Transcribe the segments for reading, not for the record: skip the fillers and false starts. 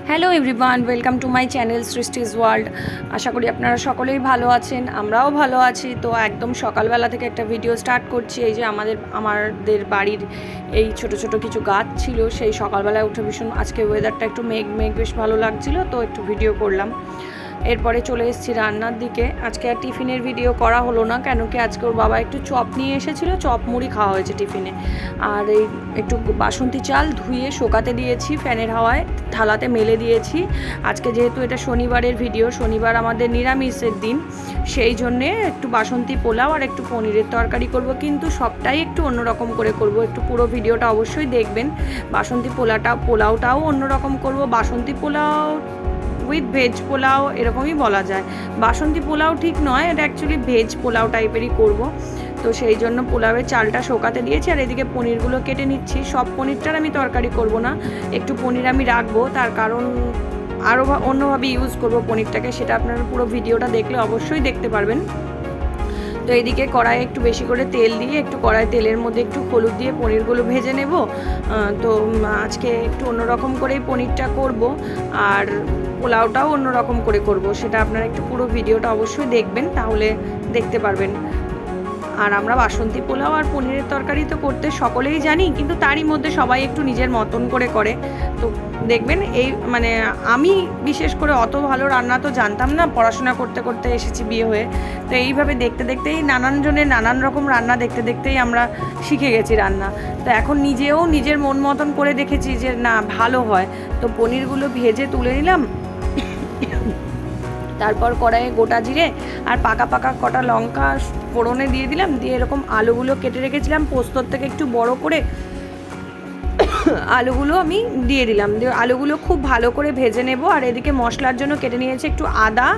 Hello everyone, welcome to my channel Srishti's world. আশা করি আপনারা সকলেই ভালো আছেন, আমরাও ভালো আছি। তো একদম সকালবেলা থেকে একটা ভিডিও স্টার্ট করছি। এই যে আমাদের বাড়ির এই ছোট ছোট কিছু গাছ ছিল, সেই সকালবেলায় উঠে ভীষণ আজকে ওয়েদারটা একটু মেঘ মেঘ বেশ ভালো লাগছিল, তো একটু ভিডিও করলাম। এরপরে চলে এসেছি রান্নার দিকে। আজকে আর টিফিনের ভিডিও করা হলো না, কেন কি আজকে ওর বাবা একটু চপ নিয়ে এসেছিলো, চপ মুড়ি খাওয়া হয়েছে টিফিনে। আর এই একটু বাসন্তী চাল ধুয়ে শোকাতে দিয়েছি ফ্যানের হাওয়ায়, থালাতে মেলে দিয়েছি। আজকে যেহেতু এটা শনিবারের ভিডিও, শনিবার আমাদের নিরামিষের দিন, সেই জন্যে একটু বাসন্তী পোলাও আর একটু পনিরের তরকারি করব, কিন্তু সবটাই একটু অন্যরকম করে করব। একটু পুরো ভিডিওটা অবশ্যই দেখবেন। বাসন্তী পোলাওটাও অন্যরকম করব। বাসন্তী পোলাও উইথ ভেজ পোলাও এরকমই বলা যায়। বাসন্তী পোলাও ঠিক নয়, এটা অ্যাকচুয়ালি ভেজ পোলাও টাইপেরই করব। তো সেই জন্য পোলাওয়ের চালটা শোকাতে দিয়েছি, আর এদিকে পনিরগুলো কেটে নিচ্ছি। সব পনিরটার আমি তরকারি করব না, একটু পনির আমি রাখবো, তার কারণ আরও অন্যভাবে ইউজ করব পনিরটাকে। সেটা আপনারা পুরো ভিডিওটা দেখলে অবশ্যই দেখতে পারবেন। তো এইদিকে কড়াইয়ে একটু বেশি করে তেল দিয়ে, একটু কড়াই তেলের মধ্যে একটু হলুদ দিয়ে পনিরগুলো ভেজে নেব। তো আজকে একটু অন্যরকম করেই পনিরটা করব, আর পোলাওটাও অন্যরকম করে করব। সেটা আপনারা একটু পুরো ভিডিওটা অবশ্যই দেখবেন, তাহলে দেখতে পারবেন। আর আমরা বাসন্তী পোলাও আর পনিরের তরকারি তো করতে সকলেই জানি, কিন্তু তারই মধ্যে সবাই একটু নিজের মতন করে করে। তো দেখবেন এই মানে আমি বিশেষ করে অত ভালো রান্না তো জানতাম না, পড়াশোনা করতে করতে এসেছি বিয়ে হয়ে। তো এইভাবে দেখতে দেখতেই নানান জনের নানান রকম রান্না দেখতে দেখতেই আমরা শিখে গেছি রান্না। তো এখন নিজেও নিজের মন মতন করে দেখেছি যে না, ভালো হয়। তো পনিরগুলো ভেজে তুলে নিলাম, তারপর কড়াইয়ে গোটা জিরে আর পাকা পাকা কটা লঙ্কা ফোড়নে দিয়ে দিলাম, দিয়ে এরকম আলুগুলো কেটে রেখেছিলাম পোস্তর থেকে একটু বড় করে, আলুগুলো আমি দিয়ে দিলাম। দিয়ে আলুগুলো খুব ভালো করে ভেজে নেব। আর এদিকে মশলার জন্য কেটে নিয়েছি একটু আদা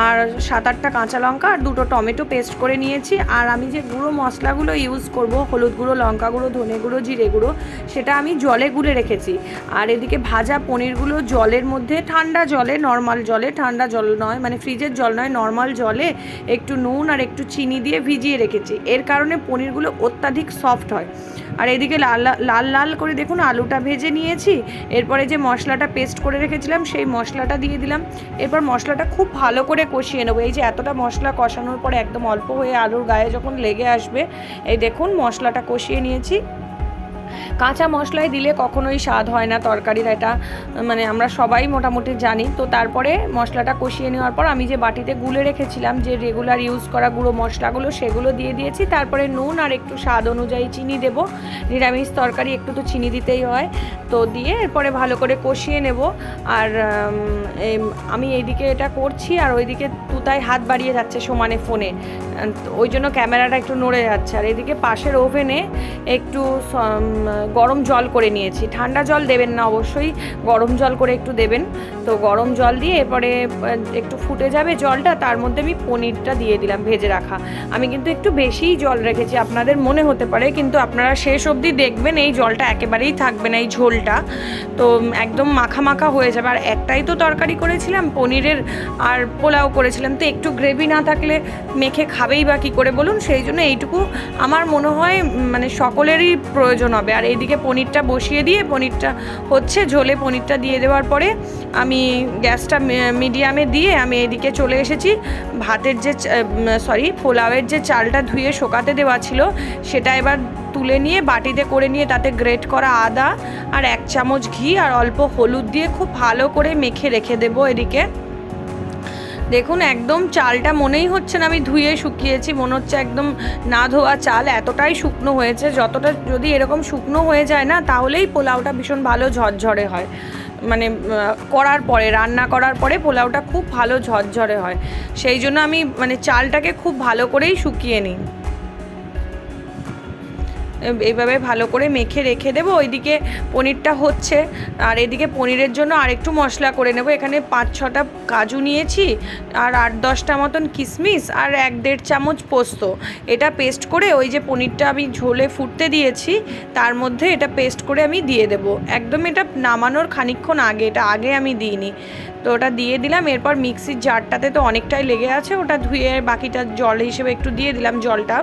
আর 7-8টা কাঁচা লঙ্কা আর 2টো টমেটো পেস্ট করে নিয়েছি। আর আমি যে গুঁড়ো মশলাগুলো ইউজ করব, হলুদ গুঁড়ো, লঙ্কা গুঁড়ো, ধনে গুঁড়ো, জিরে গুঁড়ো, সেটা আমি জলে গুলে রেখেছি। আর এদিকে ভাজা পনিরগুলো জলের মধ্যে, ঠান্ডা জলে, নর্মাল জলে, ঠান্ডা জল নয় মানে ফ্রিজের জল নয়, নর্মাল জলে একটু নুন আর একটু চিনি দিয়ে ভিজিয়ে রেখেছি। এর কারণে পনিরগুলো অত্যাধিক সফট হয়। আর এদিকে লাল লাল লাল করে দেখুন আলুটা ভেজে নিয়েছি। এরপরে যে মশলাটা পেস্ট করে রেখেছিলাম সেই মশলাটা দিয়ে দিলাম। এরপর মশলাটা খুব ভালো করে কষিয়ে নেবো। এই যে এতটা মশলা কষানোর পরে একদম অল্প হয়ে আলুর গায়ে যখন লেগে আসবে, এই দেখুন মশলাটা কষিয়ে নিয়েছি। কাঁচা মশলায় দিলে কখনোই স্বাদ হয় না তরকারির, এটা মানে আমরা সবাই মোটামুটি জানি। তো তারপরে মশলাটা কষিয়ে নেওয়ার পর আমি যে বাটিতে গুলে রেখেছিলাম যে রেগুলার ইউজ করা গুঁড়ো মশলাগুলো, সেগুলো দিয়ে দিয়েছি। তারপরে নুন আর একটু স্বাদ অনুযায়ী চিনি দেব। নিরামিষ তরকারি একটু তো চিনি দিতেই হয়। তো দিয়ে এরপরে ভালো করে কষিয়ে নেব। আর আমি এইদিকে এটা করছি, আর ওইদিকে তুতাই হাত বাড়িয়ে যাচ্ছে সমানে ফোনে, ওই জন্য ক্যামেরাটা একটু নড়ে যাচ্ছে। আর এদিকে পাশের ওভেনে একটু গরম জল করে নিয়েছি। ঠান্ডা জল দেবেন না, অবশ্যই গরম জল করে একটু দেবেন। তো গরম জল দিয়ে এরপরে একটু ফুটে যাবে জলটা, তার মধ্যে আমি পনিরটা দিয়ে দিলাম ভেজে রাখা। আমি কিন্তু একটু বেশিই জল রেখেছি, আপনাদের মনে হতে পারে, কিন্তু আপনারা শেষ অবধি দেখবেন এই জলটা একেবারেই থাকবে না, এই ঝোলটা তো একদম মাখা মাখা হয়ে যাবে। আর একটাই তো তরকারি করেছিলাম পনিরের, আর পোলাও করেছিলাম, তো একটু গ্রেভি না থাকলে মেখে খাবেই বা কী করে বলুন। সেই জন্য এইটুকু আমার মনে হয় মানে সকলেরই প্রয়োজন হবে। আর এইদিকে পনিরটা বসিয়ে দিয়ে, পনিরটা হচ্ছে ঝোলে, পনিরটা দিয়ে দেওয়ার পরে আমি গ্যাসটা মিডিয়ামে দিয়ে আমি এদিকে চলে এসেছি। ভাতের যে পোলাওয়ের যে চালটা ধুয়ে শোকাতে দেওয়া ছিল, সেটা এবার তুলে নিয়ে বাটিতে করে নিয়ে তাতে গ্রেট করা আদা আর 1 চামচ ঘি আর অল্প হলুদ দিয়ে খুব ভালো করে মেখে রেখে দেবো এদিকে। দেখুন একদম চালটা মনেই হচ্ছে না আমি ধুয়ে শুকিয়েছি, মনে হচ্ছে একদম না ধোয়া চাল, এতটাই শুকনো হয়েছে। যতটা যদি এরকম শুকনো হয়ে যায় না, তাহলেই পোলাওটা ভীষণ ভালো ঝরঝরে হয়। মানে করার পরে, রান্না করার পরে পোলাওটা খুব ভালো ঝরঝরে হয়। সেই জন্য আমি মানে চালটাকে খুব ভালো করেই শুকিয়ে নিই। এইভাবে ভালো করে মেখে রেখে দেবো। ওইদিকে পনিরটা হচ্ছে, আর এদিকে পনিরের জন্য আরেকটু মশলা করে নেব। এখানে 5-6টা কাজু নিয়েছি, আর 8-10টা মতন কিশমিশ, আর 1-1.5 চামচ পোস্ত। এটা পেস্ট করে ওই যে পনিরটা আমি ঝোলে ফুটতে দিয়েছি, তার মধ্যে এটা পেস্ট করে আমি দিয়ে দেব। একদম এটা নামানোর খানিকক্ষণ আগে, এটা আগে আমি দিইনি। তো ওটা দিয়ে দিলাম। এরপর মিক্সির জারটাতে তো অনেকটাই লেগে আছে, ওটা ধুয়ে বাকিটা জল হিসেবে একটু দিয়ে দিলাম জলটা,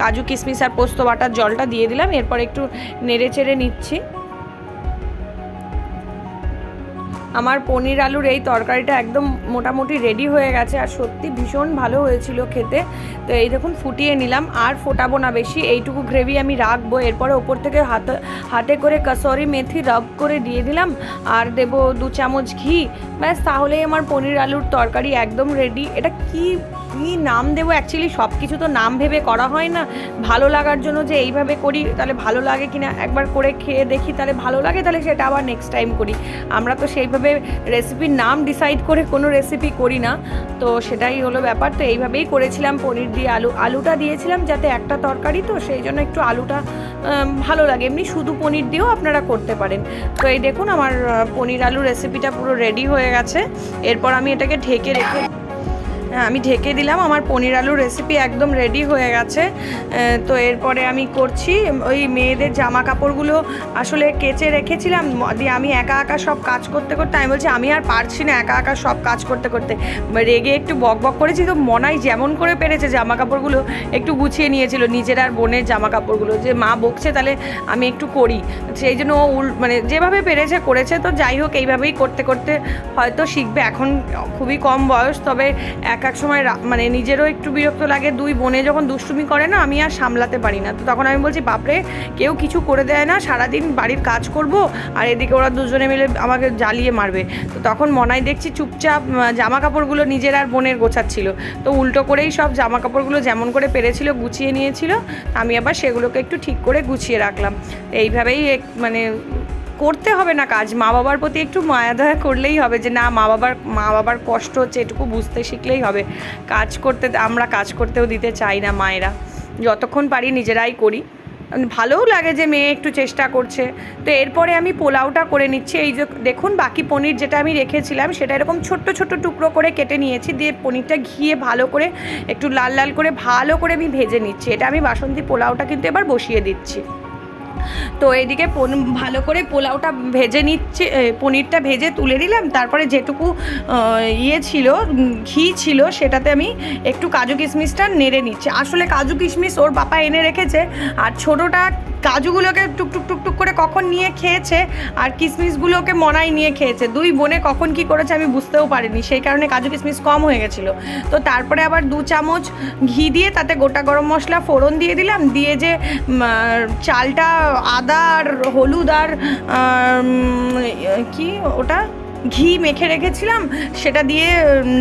কাজু কিশমিশ আর পোস্ত বাটার জলটা দিয়ে দিলাম। এরপর একটু নেড়ে চেড়ে নিচ্ছি। আমার পনির আলুর এই তরকারিটা একদম মোটামুটি রেডি হয়ে গেছে, আর সত্যি ভীষণ ভালো হয়েছিল খেতে। তো এই দেখুন ফুটিয়ে নিলাম, আর ফোটাবো না বেশি, এইটুকু গ্রেভি আমি রাখবো। এরপরে ওপর থেকে হাতে করে কসুরি মেথি রাব করে দিয়ে দিলাম, আর দেবো 2 চামচ ঘি। ব্যাস, তাহলেই আমার পনির আলুর তরকারি একদম রেডি। এটা কি নাম দেবো, অ্যাকচুয়ালি সব কিছু তো নাম ভেবে করা হয় না, ভালো লাগার জন্য যে এইভাবে করি, তাহলে ভালো লাগে কিনা একবার করে খেয়ে দেখি, তাহলে ভালো লাগে তাহলে সেটা আবার নেক্সট টাইম করি। আমরা তো সেইভাবে রেসিপির নাম ডিসাইড করে কোনো রেসিপি করি না, তো সেটাই হলো ব্যাপার। তো এইভাবেই করেছিলাম পনির দিয়ে আলুটা দিয়েছিলাম যাতে একটা তরকারি, তো সেই জন্য একটু আলুটা ভালো লাগে। এমনি শুধু পনির দিয়েও আপনারা করতে পারেন। তো এই দেখুন আমার পনির আলু রেসিপিটা পুরো রেডি হয়ে গেছে। এরপর আমি এটাকে আমি ঢেকে দিলাম। আমার পনির আলুর রেসিপি একদম রেডি হয়ে গেছে। তো এরপরে আমি করছি, ওই মেয়েদের জামা কাপড়গুলো আসলে কেচে রেখেছিলাম, দিয়ে আমি একা সব কাজ করতে আমি বলছি আমি আর পারছি না একা সব কাজ করতে রেগে একটু বক করেছি। তো মনাই যেমন করে পেরেছে জামা কাপড়গুলো একটু গুছিয়ে নিয়েছিল, নিজের আর বোনের জামা কাপড়গুলো, যে মা বকছে তাহলে আমি একটু করি, সেই জন্য ও মানে যেভাবে পেরেছে করেছে। তো যাই হোক, এইভাবেই করতে হয়তো শিখবে, এখন খুবই কম বয়স। তবে এক সময় মানে নিজেরও একটু বিরক্ত লাগে, 2 বোনে যখন দুষ্টুমি করে না, আমি আর সামলাতে পারি না। তো তখন আমি বলছি বাপরে, কেউ কিছু করে দেয় না, সারাদিন বাড়ির কাজ করব আর এদিকে ওরা দুজনে মিলে আমাকে জ্বালিয়ে মারবে। তো তখন মনাই দেখছি চুপচাপ জামা কাপড়গুলো নিজের আর বোনের গোছাচ্ছিল। তো উল্টো করেই সব জামা কাপড়গুলো যেমন করে পেরেছিল গুছিয়ে নিয়েছিল, আমি আবার সেগুলোকে একটু ঠিক করে গুছিয়ে রাখলাম। এইভাবেই মানে করতে হবে না কাজ, মা বাবার প্রতি একটু মায়া দয়া করলেই হবে, যে না মা বাবার কষ্ট হচ্ছে এটুকু বুঝতে শিখলেই হবে। আমরা কাজ করতেও দিতে চাই না মায়েরা, যতক্ষণ পারি নিজেরাই করি। ভালোও লাগে যে মেয়ে একটু চেষ্টা করছে। তো এরপরে আমি পোলাওটা করে নিচ্ছি। এই যে দেখুন, বাকি পনির যেটা আমি রেখেছিলাম সেটা এরকম ছোট্ট টুকরো করে কেটে নিয়েছি, দিয়ে পনিরটা ঘিয়ে ভালো করে একটু লাল করে ভালো করে আমি ভেজে নিচ্ছি। এটা আমি বাসন্তী পোলাওটা কিন্তু এবার বসিয়ে দিচ্ছি। তো এইদিকে ভালো করে পোলাওটা ভেজে নিচ্ছে, পনিরটা ভেজে তুলে নিলাম। তারপরে যেটুকু ঘি ছিল সেটাতে আমি একটু কাজু কিশমিশটা নেড়ে নিচ্ছি। আসলে কাজু কিশমিশ ওর বাবা এনে রেখেছে, আর ছোটোটা কাজুগুলোকে টুকটুক করে কখন নিয়ে খেয়েছে, আর কিশমিশগুলোকে মনাই নিয়ে খেয়েছে। 2 বোনে কখন কি করেছে আমি বুঝতেও পারিনি, সেই কারণে কাজু কিশমিশ কম হয়ে গেছিলো। তো তারপরে আবার 2 চামচ ঘি দিয়ে তাতে গোটা গরম মশলা ফোড়ন দিয়ে দিলাম, দিয়ে যে চালটা আদা আর হলুদ আর কি ওটা ঘি মেখে রেখেছিলাম সেটা দিয়ে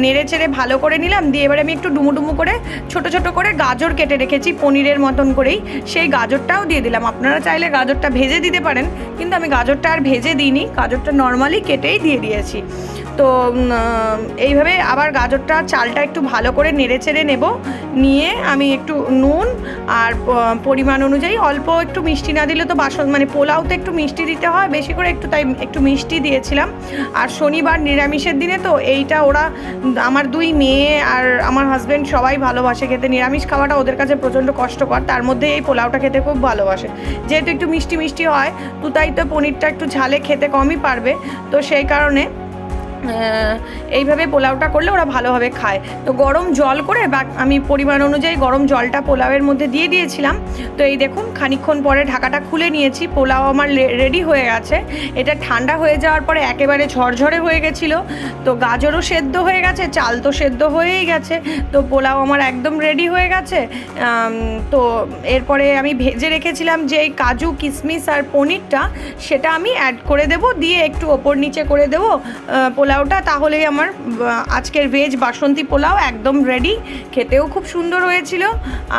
নেড়ে চেড়ে ভালো করে নিলাম। দিয়ে এবারে আমি একটু ডুমো করে ছোট করে গাজর কেটে রেখেছি পনিরের মতন করেই, সেই গাজরটাও দিয়ে দিলাম। আপনারা চাইলে গাজরটা ভেজে দিতে পারেন, কিন্তু আমি গাজরটা আর ভেজে দিইনি, গাজরটা নর্মালি কেটেই দিয়ে দিয়েছি। তো এইভাবে আবার গাজরটা চালটা একটু ভালো করে নেড়ে চেড়ে নেব। নিয়ে আমি একটু নুন আর পরিমাণ অনুযায়ী অল্প একটু মিষ্টি না দিলে তো মানে পোলাওতে একটু মিষ্টি দিতে হয় বেশি করে, তাই একটু মিষ্টি দিয়েছিলাম। আর শনিবার নিরামিষের দিনে তো এইটা ওরা আমার 2 মেয়ে আর আমার হাজব্যান্ড সবাই ভালোবাসে খেতে। নিরামিষ খাওয়াটা ওদের কাছে প্রচণ্ড কষ্টকর, তার মধ্যে এই পোলাওটা খেতে খুব ভালোবাসে। যেহেতু একটু মিষ্টি হয়, তো তাই তো পনিরটা একটু ঝালে খেতে কমই পারবে, তো সেই কারণে এইভাবে পোলাওটা করলে ওরা ভালোভাবে খায়। তো গরম জল করে আমি পরিমাণ অনুযায়ী গরম জলটা পোলাওয়ের মধ্যে দিয়ে দিয়েছিলাম। তো এই দেখুন খানিকক্ষণ পরে ঢাকাটা খুলে নিয়েছি, পোলাও আমার রেডি হয়ে গেছে। এটা ঠান্ডা হয়ে যাওয়ার পরে একেবারে ঝরঝরে হয়ে গেছিলো। তো গাজরও সেদ্ধ হয়ে গেছে, চাল তো সেদ্ধ হয়েই গেছে, তো পোলাও আমার একদম রেডি হয়ে গেছে। তো এরপরে আমি ভেজে রেখেছিলাম যে এই কাজু কিশমিশ আর পনিরটা, সেটা আমি অ্যাড করে দেব, দিয়ে একটু ওপর নিচে করে দেবো পোলাওটা। তাহলেই আমার আজকের ভেজ বাসন্তী পোলাও একদম রেডি। খেতেও খুব সুন্দর হয়েছিল,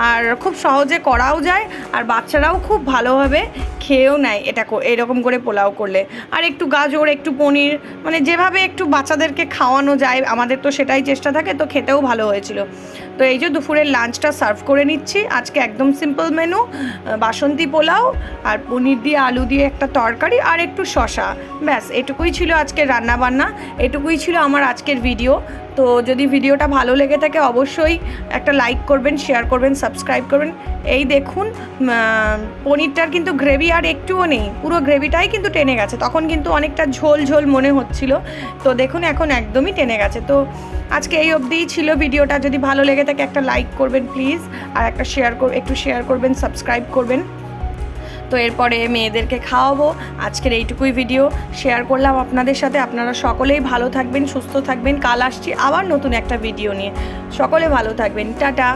আর খুব সহজে করাও যায়, আর বাচ্চারাও খুব ভালোভাবে খেয়েও নেয় এটা এরকম করে পোলাও করলে। আর একটু গাজর একটু পনির, মানে যেভাবে একটু বাচ্চাদেরকে খাওয়ানো যায় আমাদের তো সেটাই চেষ্টা থাকে, তো খেতেও ভালো হয়েছিল। তো এই যে দুপুরের লাঞ্চটা সার্ভ করে নিচ্ছি। আজকে একদম সিম্পল মেনু, বাসন্তী পোলাও আর পনির দিয়ে আলু দিয়ে একটা তরকারি আর একটু শসা, ব্যাস এটুকুই ছিল আজকের রান্নাবান্না, এটুকুই ছিল আমার আজকের ভিডিও। তো যদি ভিডিওটা ভালো লেগে থাকে অবশ্যই একটা লাইক করবেন, শেয়ার করবেন, সাবস্ক্রাইব করবেন। এই দেখুন পনিরটার কিন্তু গ্রেভি আর একটুও নেই, পুরো গ্রেভিটাই কিন্তু টেনে গেছে, তখন কিন্তু অনেকটা ঝোল মনে হচ্ছিল, তো দেখুন এখন একদমই টেনে গেছে। তো আজকে এই অবধিই ছিল ভিডিওটা। যদি ভালো লেগে থাকে একটা লাইক করবেন প্লিজ, আর একটু শেয়ার করবেন, সাবস্ক্রাইব করবেন। তো এরপরে মেয়েদেরকে খাওয়াবো। আজকের এইটুকুই ভিডিও শেয়ার করলাম আপনাদের সাথে। আপনারা সকলেই ভালো থাকবেন, সুস্থ থাকবেন। কাল আসছি আবার নতুন একটা ভিডিও নিয়ে। সকলে ভালো থাকবেন। টাটা।